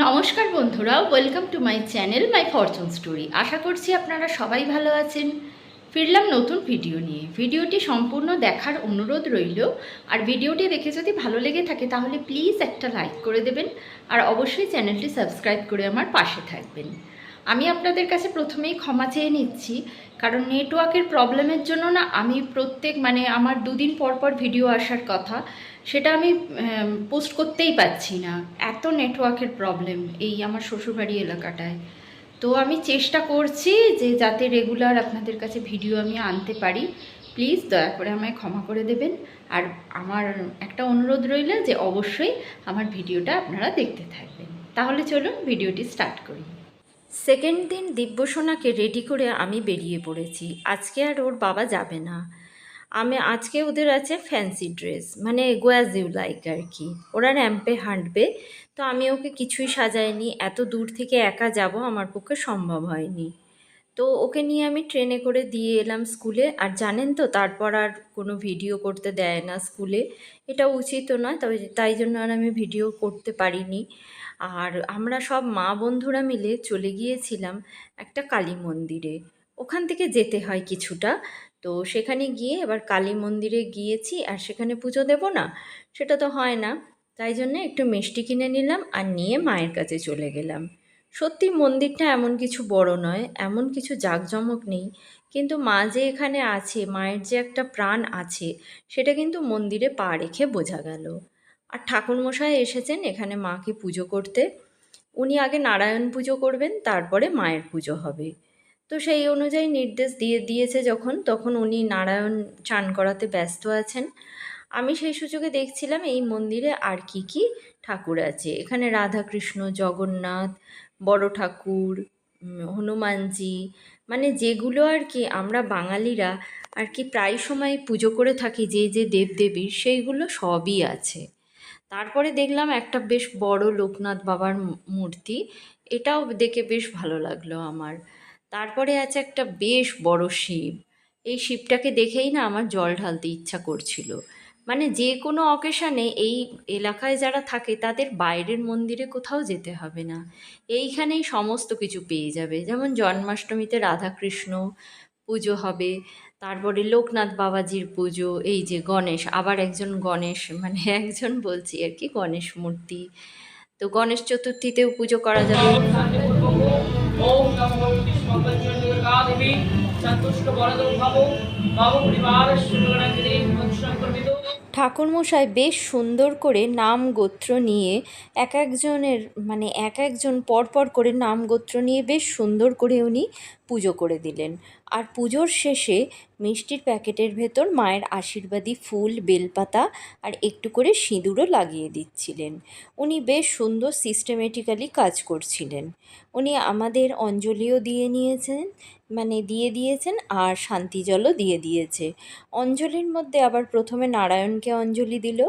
নমস্কার বন্ধুরা, welcome to my channel my fortune story. আশা করছি আপনারা সবাই ভালো আছেন। ফিরলাম নতুন ভিডিও নিয়ে। ভিডিওটি সম্পূর্ণ দেখার অনুরোধ রইল। আর ভিডিওটি দেখে যদি ভালো লেগে থাকে তাহলে প্লিজ একটা লাইক করে দেবেন, আর অবশ্যই চ্যানেলটি সাবস্ক্রাইব করে আমার পাশে থাকবেন। আমি আপনাদের কাছে প্রথমেই ক্ষমা চেয়ে নিচ্ছি, কারণ নেটওয়ার্কের প্রবলেমের জন্য না আমি আমার দুদিন পর পর ভিডিও আসার কথা, সেটা আমি পোস্ট করতেই পারছি না। এত নেটওয়ার্কের প্রবলেম এই আমার শ্বশুরবাড়ি এলাকাটায়। তো আমি চেষ্টা করছি যে যাতে রেগুলার আপনাদের কাছে ভিডিও আমি আনতে পারি। প্লিজ দয়া করে আমায় ক্ষমা করে দেবেন। আর আমার একটা অনুরোধ রইল যে অবশ্যই আমার ভিডিওটা আপনারা দেখতে থাকবেন। তাহলে চলুন ভিডিওটি স্টার্ট করি। সেকেন্ড দিন দিব্যসোনাকে রেডি করে আমি বেরিয়ে পড়েছি। আজকে আর ওর বাবা যাবে না। আজকে ওদের আছে ফ্যান্সি ড্রেস, মানে গোয়াজ ইউ লাইক আর কি। ওরা র্যাম্পে হাঁটবে। তো আমি ওকে কিছুই সাজাইনি, এত দূর থেকে একা যাব আমার পক্ষে সম্ভব হয়নি। তো ওকে নিয়ে আমি ট্রেনে করে দিয়ে এলাম স্কুলে। আর জানেন তো, তারপর আর কোনো ভিডিও করতে দেয় না স্কুলে। এটা উচিতও নয়, তবে তাই জন্য আর আমি ভিডিও করতে পারিনি। আর আমরা সব মা বন্ধুরা মিলে চলে গিয়েছিলাম একটা কালী মন্দিরে। ওখান থেকে যেতে হয় কিছুটা। তো সেখানে গিয়ে এবার কালী মন্দিরে গিয়েছি, আর সেখানে পুজো দেব না, সেটা তো হয় না। তাই জন্য একটু মিষ্টি কিনে নিলাম আর নিয়ে মায়ের কাছে চলে গেলাম। সত্যি মন্দিরটা এমন কিছু বড় নয়, এমন কিছু জাঁকজমক নেই, কিন্তু মা যে এখানে আছে, মায়ের যে একটা প্রাণ আছে, সেটা কিন্তু মন্দিরে পা রেখে বোঝা গেল। আর ঠাকুরমশাই এসেছেন এখানে মাকে পুজো করতে। উনি আগে নারায়ণ পুজো করবেন, তারপরে মায়ের পুজো হবে। তো সেই অনুযায়ী নির্দেশ দিয়ে দিয়েছে যখন, তখন উনি নারায়ণ চান করাতে ব্যস্ত আছেন। আমি সেই সুযোগে দেখছিলাম এই মন্দিরে আর কি কি ঠাকুর আছে। এখানে রাধাকৃষ্ণ, জগন্নাথ, বড় ঠাকুর, হনুমানজি, মানে যেগুলো আর কি আমরা বাঙালিরা আর কি প্রায় সময় পুজো করে থাকি, যে যে দেবদেবীর, সেইগুলো সবই আছে। তারপরে দেখলাম একটা বেশ বড় লোকনাথ বাবার মূর্তি। এটাও দেখে বেশ ভালো লাগলো আমার। তারপরে আছে একটা বেশ বড় শিব। এই শিবটাকে দেখেই না আমার জল ঢালতে ইচ্ছা করছিল। মানে যে কোনো অকেশানে এই এলাকায় যারা থাকে তাদের বাইরের মন্দিরে কোথাও যেতে হবে না, এইখানেই সমস্ত কিছু পেয়ে যাবে। যেমন জন্মাষ্টমীতে রাধাকৃষ্ণ পুজো হবে, তারপরে লোকনাথ বাবাজির পুজো, এই যে গণেশ, আবার একজন গণেশ, মানে একজন বলছি আর কি, গণেশ মূর্তি। তো গণেশ চতুর্থীতেও পুজো করা যাবে। ओम नमो विष्णुपंचमदेवी चतुष्ट वरदो भवो मम परिवार सुगणगिरि संक्रमितो। ঠাকুরমশাই বেশ সুন্দর করে নাম গোত্র নিয়ে এক একজন পরপর করে নাম গোত্র নিয়ে বেশ সুন্দর করে উনি পুজো করে দিলেন। আর পুজোর শেষে মিষ্টির প্যাকেটের ভেতর মায়ের আশীর্বাদী ফুল, বেলপাতা আর একটু করে সিঁদুরও লাগিয়ে দিচ্ছিলেন। উনি বেশ সুন্দর সিস্টেমেটিক্যালি কাজ করছিলেন। উনি আমাদের অঞ্জলিও দিয়ে দিয়েছেন, আর শান্তি জলও দিয়ে দিয়েছে। অঞ্জলির মধ্যে আবার প্রথমে নারায়ণকে অঞ্জলি দিল,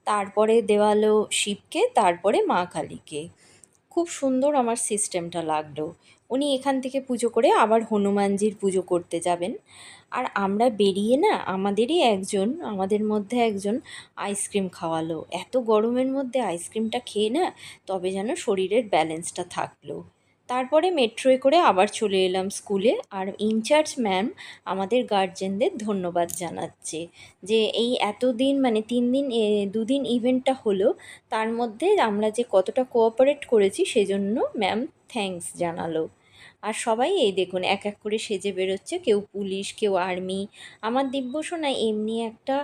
তারপরে দেওয়ালো শিবকে, তারপরে মা কালীকে। খুব সুন্দর আমার সিস্টেমটা লাগলো। উনি এখান থেকে পুজো করে আবার হনুমানজির পুজো করতে যাবেন। আর আমরা বেরিয়ে না, আমাদের মধ্যে একজন আইসক্রিম খাওয়ালো। এত গরমের মধ্যে আইসক্রিমটা খেয়ে না তবে যেন শরীরের ব্যালেন্সটা থাকলো। তারপরে মেট্রোয় করে আবার চলে এলাম স্কুলে। আর ইনচার্জ ম্যাম আমাদের গার্জেনদের ধন্যবাদ জানাচ্ছে যে এই এতদিন, মানে 3 দিন, 2 দিন ইভেন্টটা হলো, তার মধ্যে আমরা যে কতটা কোঅপারেট করেছি সেজন্য ম্যাম থ্যাঙ্কস জানালো। আর সবাই এই দেখুন এক এক করে সেজে বেরোচ্ছে, কেউ পুলিশ, কেউ আর্মি। আমার দিব্যসোনা এমনি একটা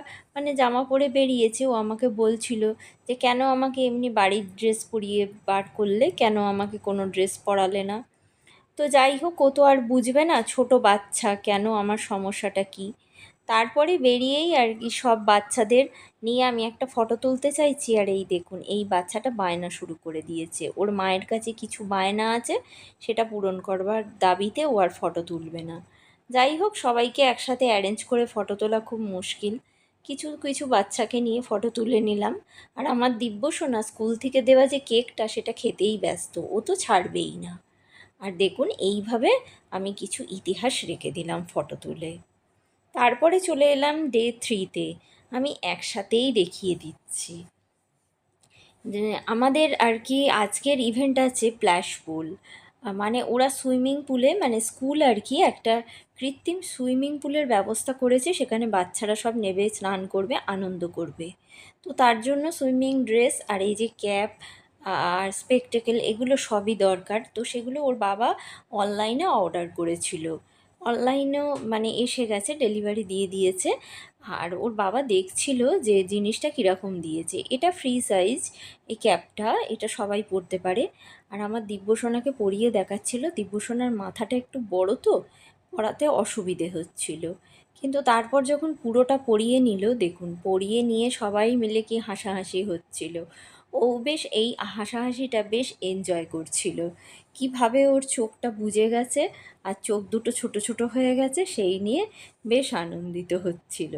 জামা পরে বেরিয়েছে। ও আমাকে বলছিল যে কেন আমাকে এমনি বাড়ির ড্রেস পরিয়ে বার করলে, কেন আমাকে কোনো ড্রেস পরালে না। তো যাই হোক, ও তো আর বুঝবে না, ছোট বাচ্চা, কেন আমার সমস্যাটা কী। তারপরে বেরিয়েই আর কি সব বাচ্চাদের নিয়ে আমি একটা ফটো তুলতে চাইছি, আর এই দেখুন এই বাচ্চাটা বায়না শুরু করে দিয়েছে। ওর মায়ের কাছে কিছু বায়না আছে, সেটা পূরণ করবার দাবিতে ও আর ফটো তুলবে না। যাই হোক, সবাইকে একসাথে অ্যারেঞ্জ করে ফটো তোলা খুব মুশকিল। কিছু কিছু বাচ্চাকে নিয়ে ফটো তুলে নিলাম। আর আমার দিব্যসোনা স্কুল থেকে দেওয়া যে কেকটা, সেটা খেতেই ব্যস্ত, ও তো ছাড়বেই না। আর দেখুন এইভাবে আমি কিছু ইতিহাস রেখে দিলাম ফটো তুলে। তারপরে চলে এলাম ডে 3-তে। আমি একসাথেই দেখিয়ে দিচ্ছি। যে আমাদের আর কি আজকের ইভেন্ট আছে প্ল্যাশ পুল। মানে ওরা সুইমিং পুলে মানে স্কুল আর কি একটা কৃত্রিম সুইমিং পুলের ব্যবস্থা করেছে, সেখানে বাচ্চারা সব নেবে, স্নান করবে, আনন্দ করবে। তো তার জন্য সুইমিং ড্রেস আর এই যে ক্যাপ আর স্পেকটেকেল এগুলো সবই দরকার। তো সেগুলো ওর বাবা অনলাইনে অর্ডার করেছিল, অনলাইনেও মানে এসে গেছে, ডেলিভারি দিয়ে দিয়েছে। আর ওর বাবা দেখছিল যে জিনিসটা কীরকম দিয়েছে। এটা ফ্রি সাইজ, এই ক্যাপটা এটা সবাই পরতে পারে। আর আমার দিব্যসোনাকে পরিয়ে দেখাচ্ছিল, দিব্যসোনার মাথাটা একটু বড় তো, পরাতে অসুবিধে হচ্ছিল। কিন্তু তারপর যখন পুরোটা পরিয়ে নিল, দেখুন পরিয়ে নিয়ে সবাই মিলে কি হাসাহাসি হচ্ছিল। ও বেশ এই হাসাহাসিটা বেশ এনজয় করছিল। কিভাবে ওর চোখটা বুজে গেছে আর চোখ দুটো ছোট ছোট হয়ে গেছে সেই নিয়ে বেশ আনন্দিত হচ্ছিল।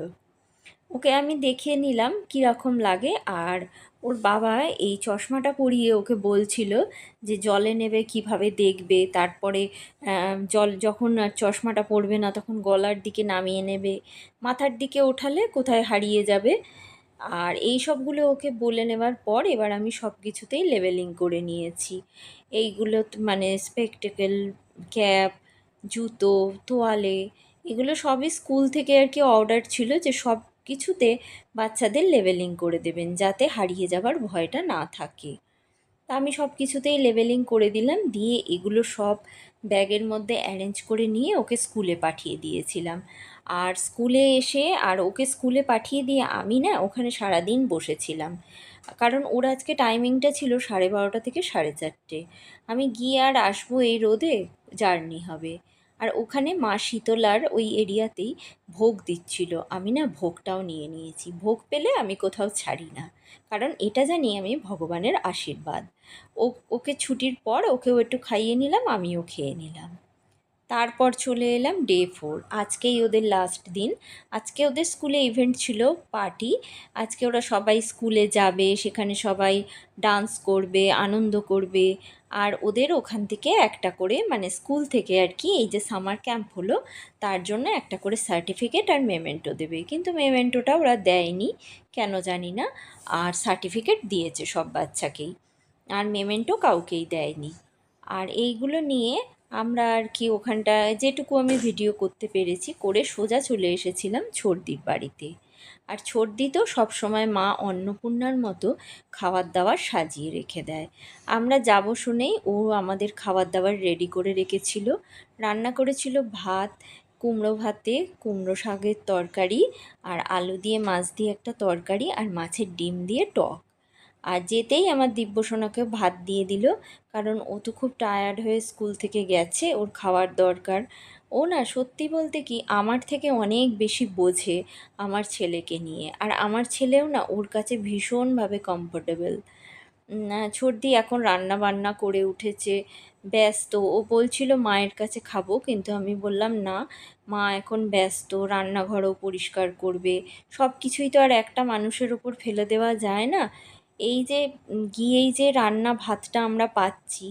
ওকে আমি দেখিয়ে নিলাম কীরকম লাগে। আর ওর বাবা এই চশমাটা পরিয়ে ওকে বলছিল যে জলে নেবে কিভাবে দেখবে, তারপরে জল যখন আর চশমাটা পরবে না তখন গলার দিকে নামিয়ে নেবে, মাথার দিকে ওঠালে কোথায় হারিয়ে যাবে। আর এই সবগুলো ওকে বলে নেবার পর এবার আমি সব কিছুতেই লেবেলিং করে নিয়েছি। এইগুলো মানে স্পেকটেকেল, ক্যাপ, জুতো, তোয়ালে, এগুলো সবই স্কুল থেকে আর কি অর্ডার ছিল যে সব কিছুতে বাচ্চাদের লেবেলিং করে দেবেন যাতে হারিয়ে যাবার ভয়টা না থাকে। তা আমি সব কিছুতেই লেবেলিং করে দিলাম, দিয়ে এগুলো সব ব্যাগের মধ্যে অ্যারেঞ্জ করে নিয়ে ওকে স্কুলে পাঠিয়ে দিয়েছিলাম। আর স্কুলে এসে আর ওকে স্কুলে পাঠিয়ে দিয়ে আমি না ওখানে সারাদিন বসেছিলাম, কারণ ওর আজকে টাইমিংটা ছিল 12:30 থেকে 4:30। আমি গিয়ে আর আসবো এই রোদে, জার্নি হবে। আর ওখানে মা শীতলার ওই এরিয়াতেই ভোগ দিচ্ছিল, আমি না ভোগটাও নিয়ে নিয়েছি। ভোগ পেলে আমি কোথাও ছাড়ি না, কারণ এটা জানি আমি ভগবানের আশীর্বাদ। ওকে ছুটির পর ওকেও একটু খাইয়ে নিলাম, আমিও খেয়ে নিলাম। তারপর চলে এলাম ডে 4, আজকেই ওদের লাস্ট দিন। আজকে ওদের স্কুলে ইভেন্ট ছিল, পার্টি। আজকে ওরা সবাই স্কুলে যাবে, সেখানে সবাই ডান্স করবে, আনন্দ করবে। আর ওদের ওখান থেকে একটা করে মানে স্কুল থেকে আর কি এই যে সামার ক্যাম্প হলো তার জন্য একটা করে সার্টিফিকেট আর মেমেন্টো দেবে, কিন্তু মেমেন্টোটা ওরা দেয়নি কেন জানি না। আর সার্টিফিকেট দিয়েছে সব বাচ্চাকেই, আর মেমেন্টো কাউকেই দেয়নি। আর এইগুলো নিয়ে আমরা আর কি ওখানটায় যেটুকু আমি ভিডিও করতে পেরেছি করে সোজা চলে এসেছিলাম ছর্দির বাড়িতে। আর ছর্দি তো সবসময় মা অন্নপূর্ণার মতো খাবার দাবার সাজিয়ে রেখে দেয়। আমরা যাব শুনেই ও আমাদের খাবার দাবার রেডি করে রেখেছিল। রান্না করেছিল ভাত, কুমড়ো ভাতে কুমড়ো শাকের তরকারি, আর আলু দিয়ে মাছ দিয়ে একটা তরকারি, আর মাছের ডিম দিয়ে টক। আর যেতেই আমার দিব্যসোনাকে ভাত দিয়ে দিল, কারণ ও তো খুব টায়ার্ড হয়ে স্কুল থেকে গেছে, ওর খাওয়ার দরকার। ও না সত্যি বলতে কি আমার থেকে অনেক বেশি বোঝে আমার ছেলেকে নিয়ে, আর আমার ছেলেও না ওর কাছে ভীষণভাবে কমফোর্টেবল। ছর্দি এখন রান্না বান্না করে উঠেছে, ব্যস্ত। ও বলছিল মায়ের কাছে খাবো, কিন্তু আমি বললাম না, মা এখন ব্যস্ত, রান্নাঘরও পরিষ্কার করবে, সব কিছুই তো আর একটা মানুষের ওপর ফেলে দেওয়া যায় না। এই যে গিয়েই যে রান্না ভাতটা আমরা পাচ্ছি,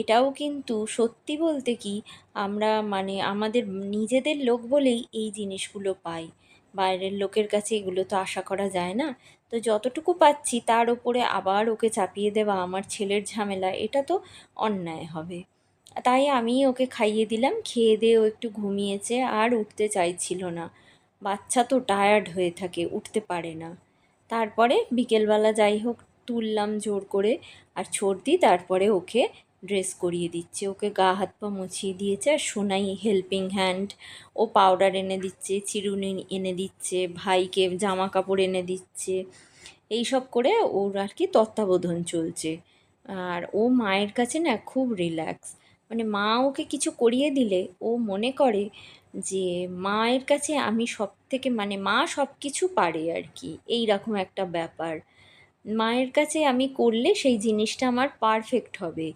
এটাও কিন্তু সত্যি বলতে কি আমরা মানে আমাদের নিজেদের লোক বলেই এই জিনিসগুলো পাই, বাইরের লোকের কাছে এগুলো তো আশা করা যায় না। তো যতটুকু পাচ্ছি তার ওপরে আবার ওকে চাপিয়ে দেওয়া আমার ছেলের ঝামেলা, এটা তো অন্যায় হবে। তাই আমি ওকে খাইয়ে দিলাম, খেয়ে দিয়ে ও একটু ঘুমিয়েছে, আর উঠতে চাইছিল না। বাচ্চা তো টায়ার্ড হয়ে থাকে, উঠতে পারে না। তারপরে বিকেলবেলা যাই হোক তুললাম জোর করে। আর ছর্দি তারপরে ওকে ড্রেস করিয়ে দিচ্ছে, ওকে গা হাত পা মুছিয়ে দিয়েছে। আর সোনাই হেল্পিং হ্যান্ড, ও পাউডার এনে দিচ্ছে, চিরুনি এনে দিচ্ছে, ভাইকে জামা কাপড় এনে দিচ্ছে। এই সব করে ওর আর কি তত্ত্বাবধান চলছে। আর ও মায়ের কাছে না খুব রিল্যাক্স, মানে মা ওকে কিছু করিয়ে দিলে ও মনে করে যে মায়ের কাছে আমি সব থেকে মানে মা সব কিছু পারে আর কি, এই রকম একটা ব্যাপার। মায়ের কাছে আমি করলে সেই জিনিসটা আমার পারফেক্ট হবে,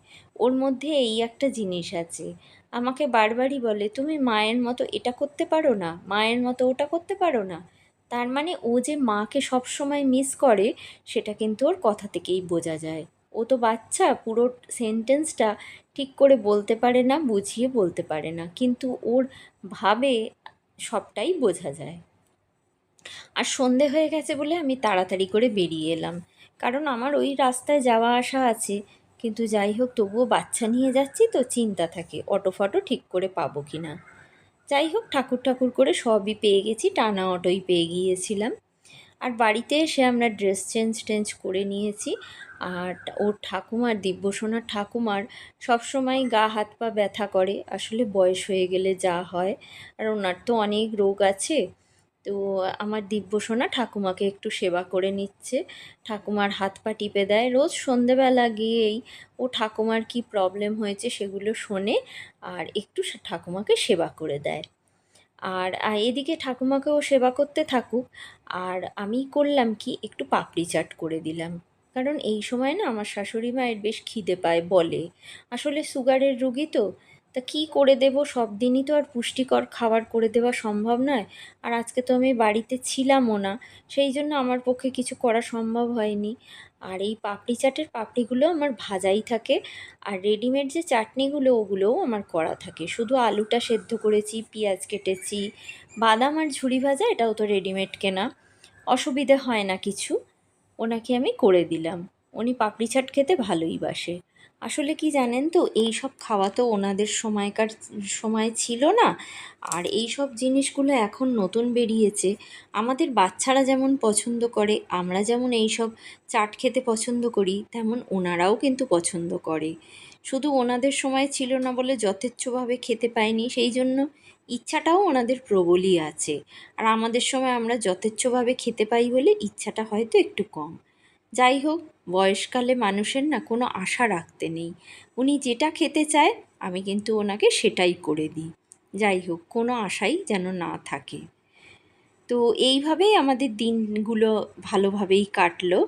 ওর মধ্যে এই একটা জিনিস আছে। আমাকে বারবারই বলে তুমি মায়ের মতো এটা করতে পারো না, মায়ের মতো ওটা করতে পারো না। তার মানে ও যে মাকে সব সময় মিস করে সেটা কিন্তু ওর কথা থেকেই বোঝা যায়। ও তো বাচ্চা, পুরো সেন্টেন্সটা ঠিক করে বলতে পারে না, বুঝিয়ে বলতে পারে না, কিন্তু ওর ভাবে সবটাই বোঝা যায়। আর সন্ধে হয়ে গেছে বলে আমি তাড়াতাড়ি করে বেরিয়ে এলাম, কারণ আমার ওই রাস্তায় যাওয়া আসা আছে। কিন্তু যাই হোক, তবুও বাচ্চা নিয়ে যাচ্ছি তো চিন্তা থাকে অটো ফটো ঠিক করে পাবো কি না। যাই হোক, ঠাকুর ঠাকুর করে সবই পেয়ে গেছি, টানা অটোই পেয়ে গিয়েছিলাম। আর বাড়িতে এসে আমরা ড্রেস চেঞ্জ করে নিয়েছি। আর ওর ঠাকুমার, দিব্যসোনার ঠাকুমার সবসময় গা হাত পা ব্যথা করে, আসলে বয়স হয়ে গেলে যা হয়। আর ওনার তো অনেক রোগ আছে। তো আমার দিব্যসোনা ঠাকুমাকে একটু সেবা করে নিচ্ছে, ঠাকুমার হাত পা টিপে দেয়। রোজ সন্ধেবেলা গিয়েই ও ঠাকুমার কি প্রবলেম হয়েছে সেগুলো শোনে আর একটু ঠাকুমাকে সেবা করে দেয়। আর এদিকে ঠাকুমাকেও সেবা করতে থাকুক, আর আমি করলাম কি, একটু পাপড়ি চাট করে দিলাম। কারণ এই সময় না আমার শাশুড়ি মায়ের বেশ খিদে পায় বলে। আসলে সুগারের রুগী তো, তা কী করে দেব, সব দিনই তো আর পুষ্টিকর খাবার করে দেওয়া সম্ভব নয়। আর আজকে তো আমি বাড়িতে ছিলামও না, সেই জন্য আমার পক্ষে কিছু করা সম্ভব হয়নি। আর এই পাপড়ি চাটের পাপড়িগুলো আমার ভাজাই থাকে, আর রেডিমেড যে চাটনিগুলো ওগুলোও আমার করা থাকে। শুধু আলুটা সেদ্ধ করেছি, পেঁয়াজ কেটেছি, বাদাম আর ঝুরি ভাজা এটাও তো রেডিমেড কেনা, অসুবিধে হয় না কিছু। ওনাকে আমি করে দিলাম। উনি পাপড়ি চাট খেতে ভালোই বাসে। আসলে কি জানেন তো, এই সব খাওয়া তো ওনাদের সময়কার সময় ছিল না। আর এই সব জিনিসগুলো এখন নতুন বেরিয়েছে। আমাদের বাচ্চারা যেমন পছন্দ করে, আমরা যেমন এই সব চাট খেতে পছন্দ করি, তেমন ওনারাও কিন্তু পছন্দ করে। শুধু ওনাদের সময় ছিল না বলে যথেচ্ছভাবে খেতে পায়নি, সেই জন্য ইচ্ছাটাও ওনাদের প্রবলই আছে। আর আমাদের সময় আমরা যথেচ্ছভাবে খেতে পাই বলে ইচ্ছাটা হয়তো একটু কম। যাই হোক, বয়সকালে মানুষের না কোনো আশা রাখতে নেই। উনি যেটা খেতে চায় আমি কিন্তু ওনাকে সেটাই করে দিই। যাই হোক, কোনো আশাই যেন না থাকে। তো এইভাবেই আমাদের দিনগুলো ভালোভাবেই কাটলো।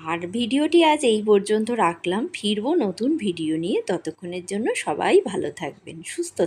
আর ভিডিওটি আজ এই পর্যন্ত রাখলাম, ফিরবো নতুন ভিডিও নিয়ে। ততক্ষণের জন্য সবাই ভালো থাকবেন, সুস্থ